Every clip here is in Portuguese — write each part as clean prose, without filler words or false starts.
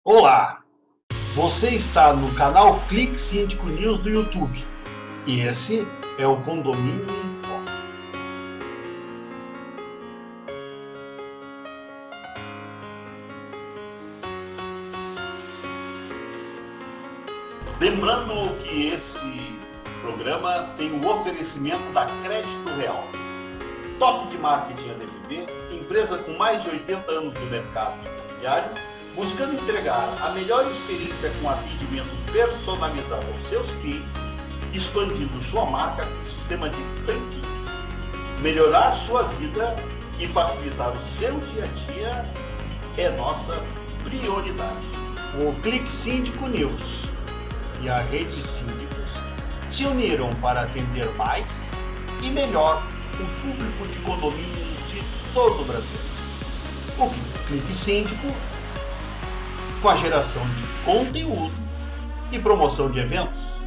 Olá, você está no canal Clique Síndico News do YouTube e esse é o Condomínio em Foco. Lembrando que esse programa tem o oferecimento da Crédito Real, top de marketing ADVB, empresa com mais de 80 anos no mercado imobiliário, buscando entregar a melhor experiência com atendimento personalizado aos seus clientes, expandindo sua marca com sistema de franquias. Melhorar sua vida e facilitar o seu dia a dia é nossa prioridade. O Clique Síndico News e a Rede Síndicos se uniram para atender mais e melhor o público de condomínios de todo o Brasil. O Clique Síndico, com a geração de conteúdos e promoção de eventos,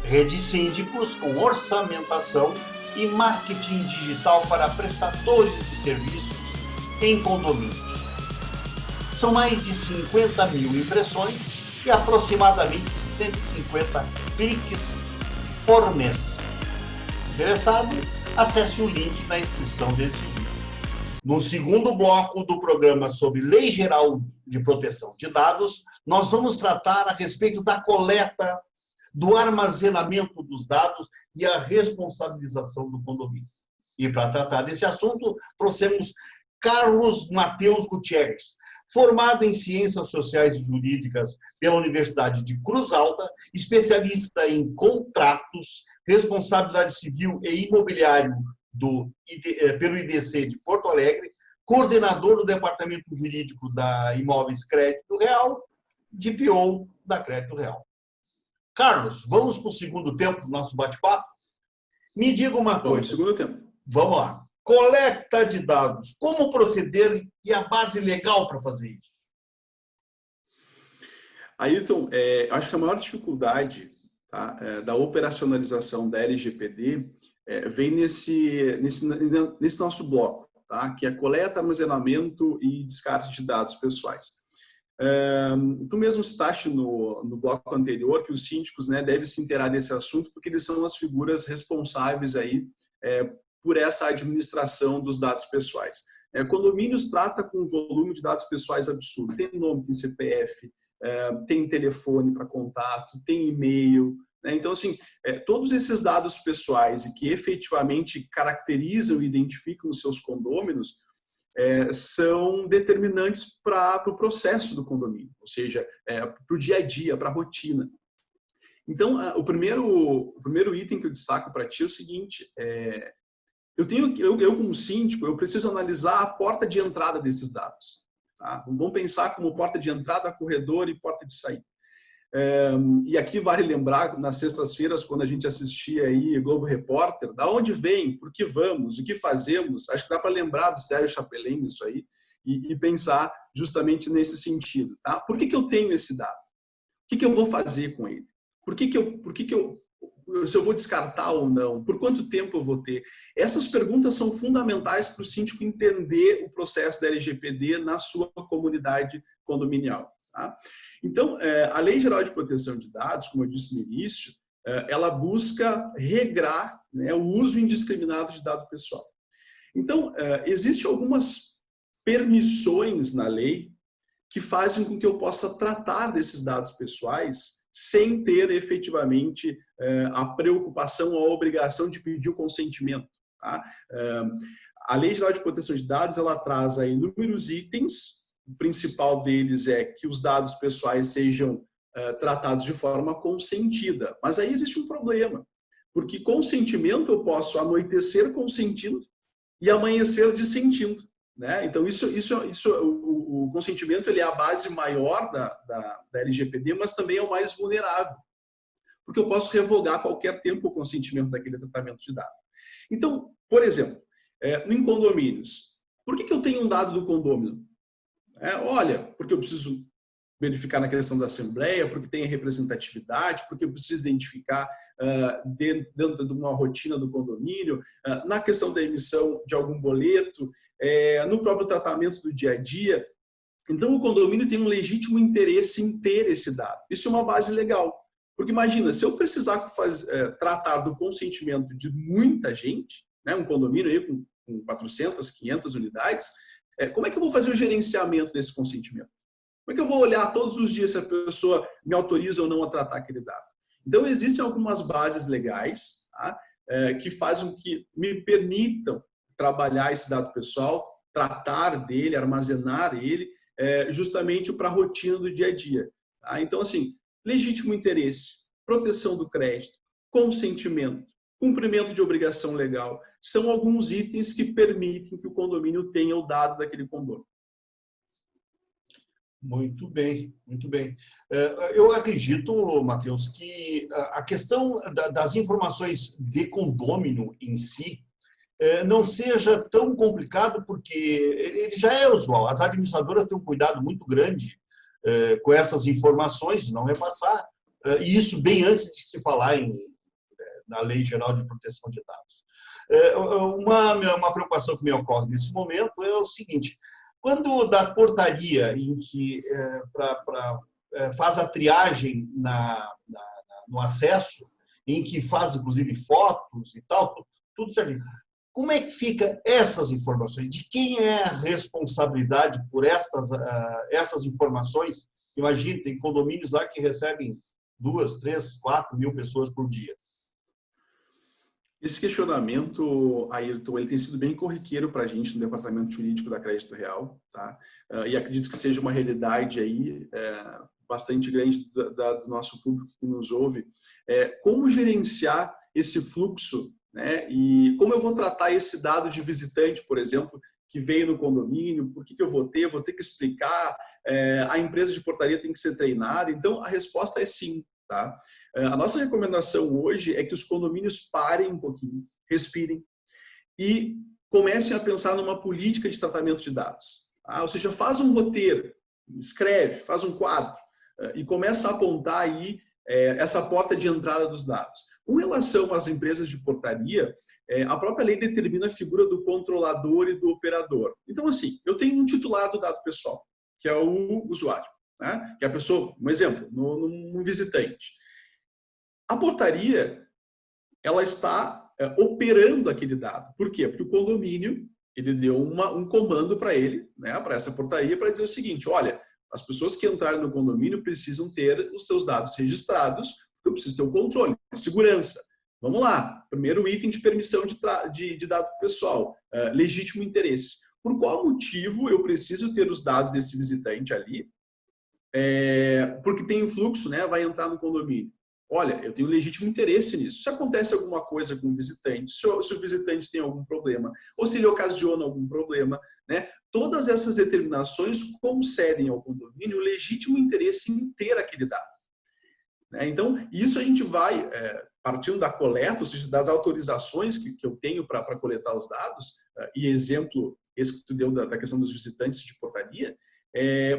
Rede Síndicos com orçamentação e marketing digital para prestadores de serviços em condomínios. São mais de 50 mil impressões e aproximadamente 150 cliques por mês. Interessado? Acesse o link na descrição desse vídeo. No segundo bloco do programa sobre Lei Geral de Proteção de Dados, nós vamos tratar a respeito da coleta, do armazenamento dos dados e a responsabilização do condomínio. E para tratar desse assunto, trouxemos Carlos Mateus Gutierrez, formado em Ciências Sociais e Jurídicas pela Universidade de Cruz Alta, especialista em contratos, responsabilidade civil e imobiliário pelo IDC de Porto Alegre, coordenador do Departamento Jurídico da Imóveis Crédito Real, DPO da Crédito Real. Carlos, vamos para o segundo tempo do nosso bate-papo? Me diga uma coisa. Segundo tempo. Vamos lá. Coleta de dados, como proceder e a base legal para fazer isso? Ailton, acho que a maior dificuldade, tá, da operacionalização da LGPD vem nesse nosso bloco, tá, que é coleta, armazenamento e descarte de dados pessoais. Tu mesmo citaste no bloco anterior que os síndicos, né, devem se inteirar desse assunto porque eles são as figuras responsáveis aí, por essa administração dos dados pessoais. Condomínios trata com um volume de dados pessoais absurdo. Tem nome, tem CPF, tem telefone para contato, tem e-mail. Então, assim, todos esses dados pessoais e que efetivamente caracterizam e identificam os seus condôminos são determinantes para o processo do condomínio, ou seja, para o dia a dia, para a rotina. Então, o primeiro item que eu destaco para ti é o seguinte: eu como síndico, eu preciso analisar a porta de entrada desses dados. Tá? Vamos pensar como porta de entrada, corredor e porta de saída. E aqui vale lembrar, nas sextas-feiras, quando a gente assistia aí Globo Repórter, da onde vem, por que vamos, o que fazemos, acho que dá para lembrar do Sérgio Chapelin isso aí, e pensar justamente nesse sentido. Tá? Por que eu tenho esse dado? O que eu vou fazer com ele? Se eu vou descartar ou não, por quanto tempo eu vou ter? Essas perguntas são fundamentais para o síndico entender o processo da LGPD na sua comunidade condominial. Tá? Então, a Lei Geral de Proteção de Dados, como eu disse no início, ela busca regrar, né, o uso indiscriminado de dado pessoal. Então, existem algumas permissões na lei que fazem com que eu possa tratar desses dados pessoais sem ter efetivamente a preocupação ou a obrigação de pedir o consentimento. Tá? A Lei Geral de Proteção de Dados ela traz aí inúmeros itens. O principal deles é que os dados pessoais sejam tratados de forma consentida. Mas aí existe um problema, porque consentimento eu posso anoitecer consentindo e amanhecer dissentindo. Né? Então, o consentimento ele é a base maior da LGPD, mas também é o mais vulnerável, porque eu posso revogar a qualquer tempo o consentimento daquele tratamento de dados. Então, por exemplo, em condomínios, por que eu tenho um dado do condômino? Olha, porque eu preciso verificar na questão da assembleia, porque tem representatividade, porque eu preciso identificar dentro de uma rotina do condomínio, na questão da emissão de algum boleto, no próprio tratamento do dia a dia. Então, o condomínio tem um legítimo interesse em ter esse dado. Isso é uma base legal. Porque imagina, se eu precisar tratar do consentimento de muita gente, né, um condomínio aí com 400, 500 unidades, como é que eu vou fazer o gerenciamento desse consentimento? Como é que eu vou olhar todos os dias se a pessoa me autoriza ou não a tratar aquele dado? Então, existem algumas bases legais, tá, que fazem que me permitam trabalhar esse dado pessoal, tratar dele, armazenar ele, justamente para a rotina do dia a dia. Tá? Então, assim, legítimo interesse, proteção do crédito, consentimento, cumprimento de obrigação legal, são alguns itens que permitem que o condomínio tenha o dado daquele condomínio. Muito bem, muito bem. Eu acredito, Matheus, que a questão das informações de condômino em si não seja tão complicado, porque ele já é usual. As administradoras têm um cuidado muito grande com essas informações, de não repassar, e isso bem antes de se falar na Lei Geral de Proteção de Dados. Uma preocupação que me ocorre nesse momento é o seguinte: quando da portaria em que faz a triagem no acesso, em que faz inclusive fotos e tal, tudo certinho, como é que fica essas informações? De quem é a responsabilidade por essas informações? Imagine, tem condomínios lá que recebem 2, 3, 4 mil pessoas por dia. Esse questionamento, Ayrton, ele tem sido bem corriqueiro para a gente no Departamento Jurídico da Crédito Real, tá? E acredito que seja uma realidade aí bastante grande do nosso público que nos ouve. Como gerenciar esse fluxo, né? E como eu vou tratar esse dado de visitante, por exemplo, que veio no condomínio, por que eu vou ter que explicar, a empresa de portaria tem que ser treinada. Então, a resposta é sim. Tá? A nossa recomendação hoje é que os condomínios parem um pouquinho, respirem e comecem a pensar numa política de tratamento de dados. Tá? Ou seja, faz um roteiro, escreve, faz um quadro e começa a apontar aí essa porta de entrada dos dados. Com relação às empresas de portaria, a própria lei determina a figura do controlador e do operador. Então, assim, eu tenho um titular do dado pessoal, que é o usuário. Né? Que a pessoa, um exemplo, num visitante. A portaria, ela está operando aquele dado. Por quê? Porque o condomínio, ele deu um comando para ele, né, para essa portaria, para dizer o seguinte: olha, as pessoas que entrarem no condomínio precisam ter os seus dados registrados, porque eu preciso ter o controle, segurança. Vamos lá, primeiro item de permissão de dado pessoal, legítimo interesse. Por qual motivo eu preciso ter os dados desse visitante ali? Porque tem um fluxo, né? Vai entrar no condomínio. Olha, eu tenho legítimo interesse nisso. Se acontece alguma coisa com o visitante, se o visitante tem algum problema, ou se ele ocasiona algum problema, né? Todas essas determinações concedem ao condomínio o legítimo interesse em ter aquele dado. Né? Então, isso a gente vai, partindo da coleta, ou seja, das autorizações que eu tenho para coletar os dados, e exemplo, esse que tu deu da questão dos visitantes de portaria,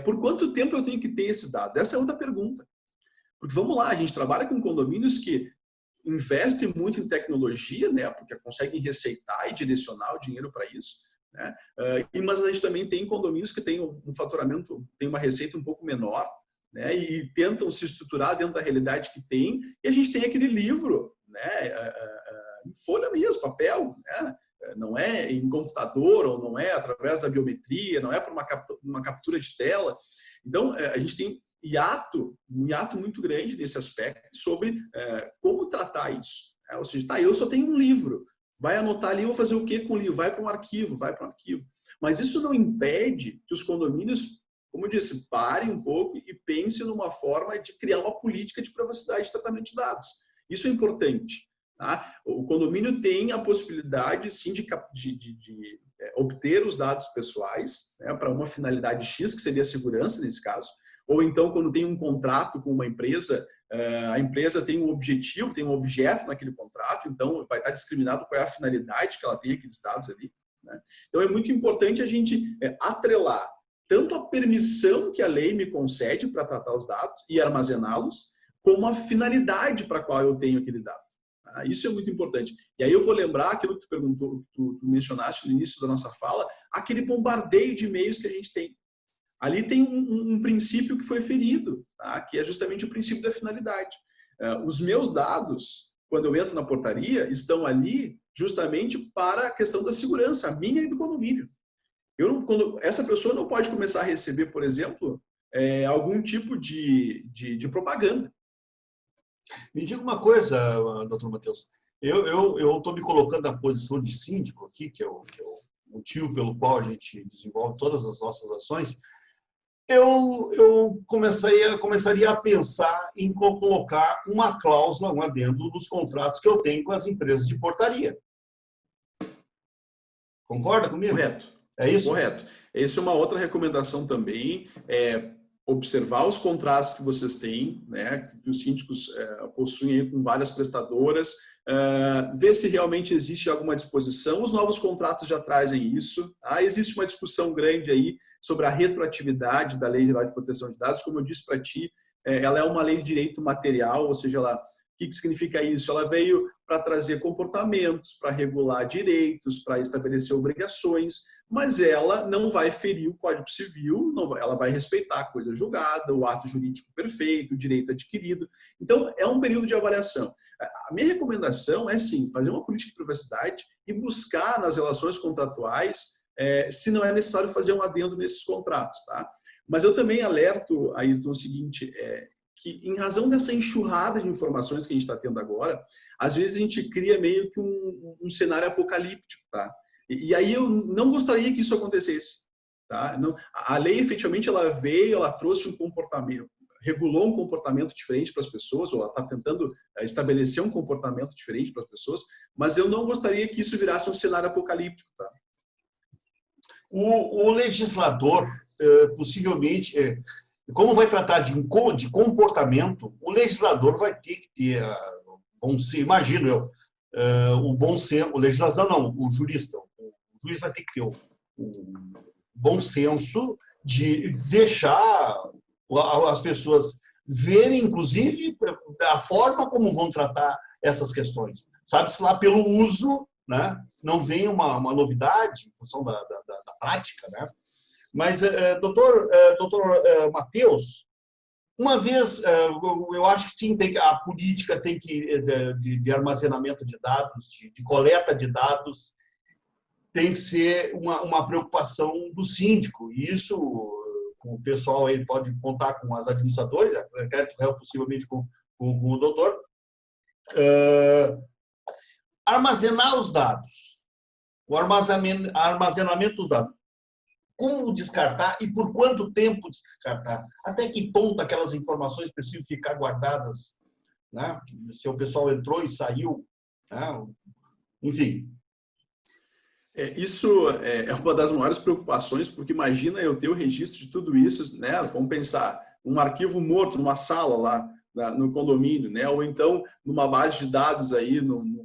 por quanto tempo eu tenho que ter esses dados? Essa é outra pergunta. Porque vamos lá, a gente trabalha com condomínios que investem muito em tecnologia, né, porque conseguem receitar e direcionar o dinheiro para isso, né? Mas a gente também tem condomínios que têm um faturamento, tem uma receita um pouco menor, né, e tentam se estruturar dentro da realidade que tem, e a gente tem aquele livro, né, em folha mesmo, papel, né? Não é em computador, ou não é através da biometria, não é por uma captura de tela. Então, a gente tem um hiato muito grande nesse aspecto sobre como tratar isso. Ou seja, tá, eu só tenho um livro, vai anotar ali, eu vou fazer o que com o livro? Vai para um arquivo. Mas isso não impede que os condomínios, como eu disse, parem um pouco e pensem numa forma de criar uma política de privacidade de tratamento de dados. Isso é importante. Tá? O condomínio tem a possibilidade, sim, de obter os dados pessoais, né, para uma finalidade X, que seria a segurança nesse caso, ou então quando tem um contrato com uma empresa, a empresa tem um objetivo, tem um objeto naquele contrato, então vai estar discriminado qual é a finalidade que ela tem aqueles dados ali. Né? Então é muito importante a gente atrelar tanto a permissão que a lei me concede para tratar os dados e armazená-los, como a finalidade para a qual eu tenho aquele dado. Isso é muito importante. E aí eu vou lembrar aquilo que tu perguntou, tu mencionaste no início da nossa fala, aquele bombardeio de e-mails que a gente tem. ali tem um princípio que foi ferido, tá? Que é justamente o princípio da finalidade. Os meus dados, quando eu entro na portaria, estão ali justamente para a questão da segurança, a minha e do condomínio. Essa pessoa não pode começar a receber, por exemplo, algum tipo de propaganda. Me diga uma coisa, doutor Matheus. Eu estou me colocando na posição de síndico aqui, que é o motivo pelo qual a gente desenvolve todas as nossas ações. Eu começaria a pensar em colocar uma cláusula, um adendo nos contratos que eu tenho com as empresas de portaria. Concorda comigo? Correto. É isso? Correto. Essa é uma outra recomendação também, observar os contratos que vocês têm, né, que os síndicos possuem com várias prestadoras, ver se realmente existe alguma disposição. Os novos contratos já trazem isso. Existe uma discussão grande aí sobre a retroatividade da Lei Geral de Proteção de Dados. Como eu disse para ti, ela é uma lei de direito material, ou seja, o que significa isso? Ela veio para trazer comportamentos, para regular direitos, para estabelecer obrigações, mas ela não vai ferir o Código Civil, ela vai respeitar a coisa julgada, o ato jurídico perfeito, o direito adquirido. Então, é um período de avaliação. A minha recomendação é, sim, fazer uma política de privacidade e buscar nas relações contratuais se não é necessário fazer um adendo nesses contratos, tá? Mas eu também alerto, Ayrton, o seguinte, que em razão dessa enxurrada de informações que a gente está tendo agora, às vezes a gente cria meio que um cenário apocalíptico, tá? E aí eu não gostaria que isso acontecesse, tá? Não, a lei efetivamente ela trouxe um comportamento, regulou um comportamento diferente para as pessoas, ou ela está tentando estabelecer um comportamento diferente para as pessoas, mas eu não gostaria que isso virasse um cenário apocalíptico, tá? O legislador, possivelmente, como vai tratar de comportamento, o legislador vai ter que ter, imagino eu, o bom senso, o legislador não, o jurista, o juiz vai ter que ter o bom senso de deixar as pessoas verem, inclusive, a forma como vão tratar essas questões. Sabe-se lá pelo uso, né? Não vem uma novidade em função da prática, né? Mas, doutor Matheus, uma vez, eu acho que sim, a política tem que, de armazenamento de dados, de coleta de dados, tem que ser uma preocupação do síndico. E isso, com o pessoal aí pode contar com as administradoras, crédito réu possivelmente com o doutor, armazenar os dados, o armazenamento dos dados. Como descartar e por quanto tempo descartar? Até que ponto aquelas informações precisam ficar guardadas, né? Se o pessoal entrou e saiu, né? Enfim. Isso é uma das maiores preocupações, porque imagina eu ter o registro de tudo isso, né? Vamos pensar, um arquivo morto numa sala lá no condomínio, né? Ou então numa base de dados aí no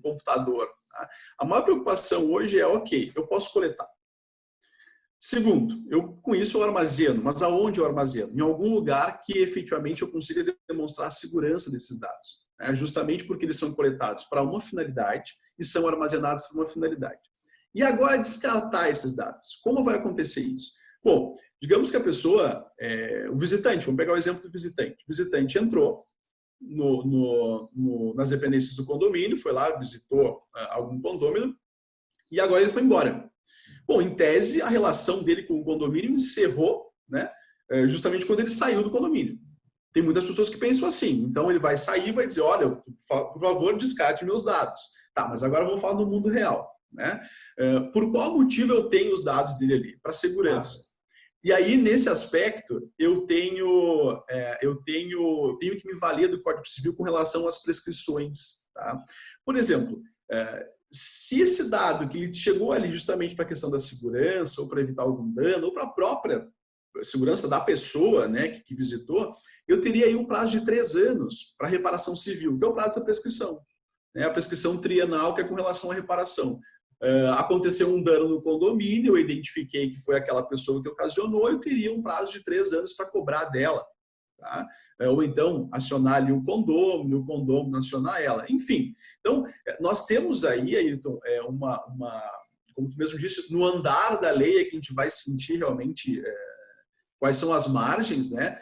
computador. Tá? A maior preocupação hoje é, ok, eu posso coletar. Segundo, com isso eu armazeno, mas aonde eu armazeno? Em algum lugar que efetivamente eu consiga demonstrar a segurança desses dados, né? Justamente porque eles são coletados para uma finalidade e são armazenados para uma finalidade. E agora descartar esses dados. Como vai acontecer isso? Bom, digamos que a pessoa, o visitante, vamos pegar o exemplo do visitante. O visitante entrou nas dependências do condomínio, foi lá, visitou algum condômino e agora ele foi embora. Bom, em tese, a relação dele com o condomínio encerrou, né, justamente quando ele saiu do condomínio. Tem muitas pessoas que pensam assim. Então, ele vai sair e vai dizer, olha, por favor, descarte meus dados. Tá, mas agora vamos falar do mundo real, né? Por qual motivo eu tenho os dados dele ali? Para segurança. E aí, nesse aspecto, eu tenho que me valer do Código Civil com relação às prescrições. Tá? Por exemplo, se esse dado que ele chegou ali justamente para a questão da segurança, ou para evitar algum dano, ou para a própria segurança da pessoa, né, que visitou, eu teria aí um prazo de 3 anos para reparação civil, que é o prazo da prescrição. Né? A prescrição trienal, que é com relação à reparação. Aconteceu um dano no condomínio, eu identifiquei que foi aquela pessoa que ocasionou, eu teria um prazo de 3 anos para cobrar dela. Tá? Ou então acionar ali o condomínio acionar ela. Enfim, então nós temos aí, Ayrton, como tu mesmo disse, no andar da lei é que a gente vai sentir realmente quais são as margens, né?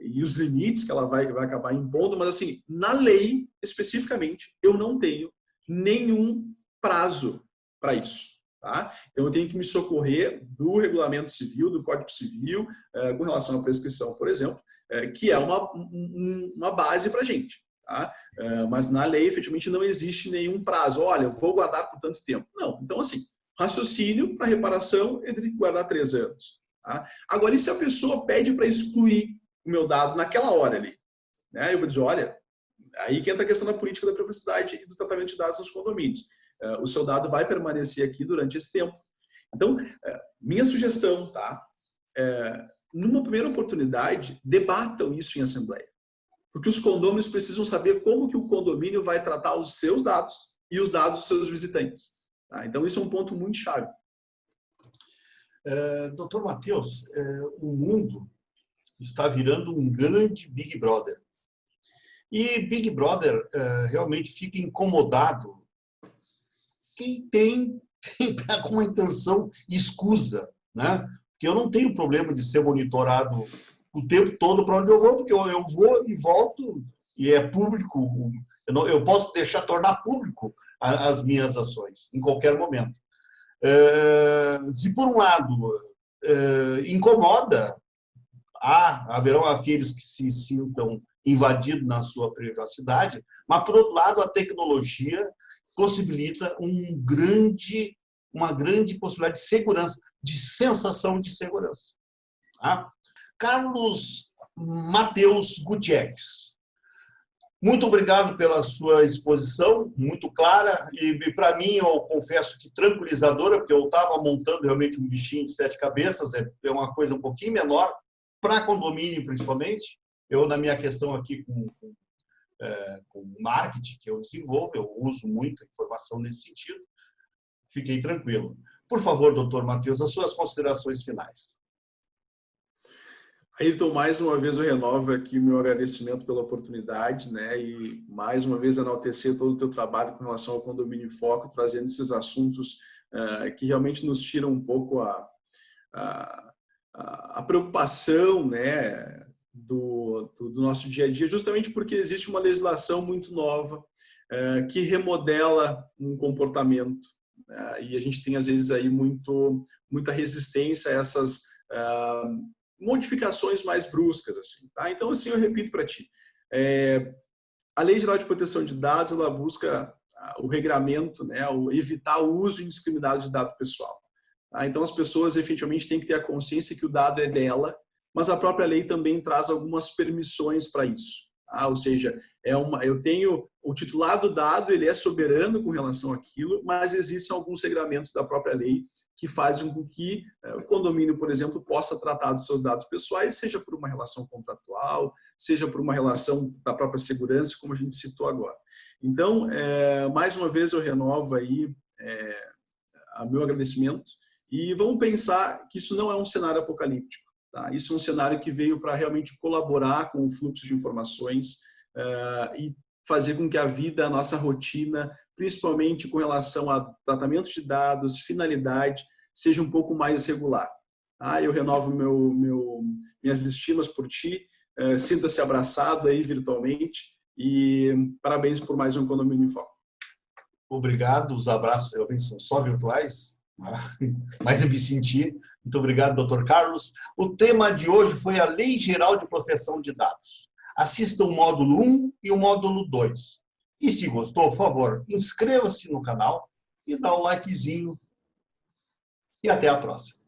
E os limites que ela vai acabar impondo, mas assim, na lei, especificamente, eu não tenho nenhum prazo para isso. Tá? Então, eu tenho que me socorrer do regulamento civil, do Código Civil, com relação à prescrição, por exemplo, que é uma base para a gente. Tá? Mas na lei, efetivamente, não existe nenhum prazo. Olha, eu vou guardar por tanto tempo. Não. Então, assim, raciocínio para reparação, eu tenho que guardar 3 anos. Tá? Agora, e se a pessoa pede para excluir o meu dado naquela hora ali? Né? Eu vou dizer, olha, aí que entra a questão da política da privacidade e do tratamento de dados nos condomínios. O seu dado vai permanecer aqui durante esse tempo. Então, minha sugestão, tá? Numa primeira oportunidade, debatam isso em assembleia. Porque os condôminos precisam saber como que o condomínio vai tratar os seus dados e os dados dos seus visitantes. Tá? Então, isso é um ponto muito chave. Doutor Matheus, o mundo está virando um grande Big Brother. E Big Brother realmente fica incomodado quem está com uma intenção escusa, né? Porque eu não tenho problema de ser monitorado o tempo todo para onde eu vou, porque eu vou e volto e é público. Eu posso tornar público as minhas ações em qualquer momento. Se por um lado incomoda, haverão aqueles que se sintam invadidos na sua privacidade, mas por outro lado a tecnologia possibilita uma grande possibilidade de segurança, de sensação de segurança. Tá? Carlos Matheus Gutierrez, muito obrigado pela sua exposição, muito clara, e para mim, eu confesso que tranquilizadora, porque eu estava montando realmente um bichinho de 7 cabeças, é uma coisa um pouquinho menor, para condomínio principalmente. Eu, na minha questão aqui com marketing que eu desenvolvo, eu uso muita informação nesse sentido, fiquei tranquilo. Por favor, doutor Matheus, as suas considerações finais. Ayrton, mais uma vez eu renovo aqui o meu agradecimento pela oportunidade, né? E mais uma vez enaltecer todo o teu trabalho com relação ao Condomínio em Foco, trazendo esses assuntos que realmente nos tiram um pouco a preocupação, né, do nosso dia a dia, justamente porque existe uma legislação muito nova que remodela um comportamento, né? E a gente tem às vezes aí muita resistência a essas modificações mais bruscas, assim, tá? Então, assim, eu repito para ti, a Lei Geral de Proteção de Dados, ela busca o regramento, né, evitar o uso indiscriminado de dado pessoal. Tá? Então, as pessoas efetivamente têm que ter a consciência que o dado é dela, mas a própria lei também traz algumas permissões para isso. Tá? Ou seja, eu tenho o titular do dado, ele é soberano com relação àquilo, mas existem alguns regramentos da própria lei que fazem com que o condomínio, por exemplo, possa tratar dos seus dados pessoais, seja por uma relação contratual, seja por uma relação da própria segurança, como a gente citou agora. Então, mais uma vez eu renovo aí o meu agradecimento e vamos pensar que isso não é um cenário apocalíptico. Tá? Isso é um cenário que veio para realmente colaborar com o fluxo de informações e fazer com que a vida, a nossa rotina, principalmente com relação a tratamento de dados, finalidade, seja um pouco mais regular. Tá? Eu renovo minhas estimas por ti, sinta-se abraçado aí virtualmente e parabéns por mais um Condomínio em Foco. Obrigado, os abraços realmente são só virtuais, mas eu me senti. Muito obrigado, doutor Carlos. O tema de hoje foi a Lei Geral de Proteção de Dados. Assista o módulo 1 e o módulo 2. E se gostou, por favor, inscreva-se no canal e dá um likezinho. E até a próxima.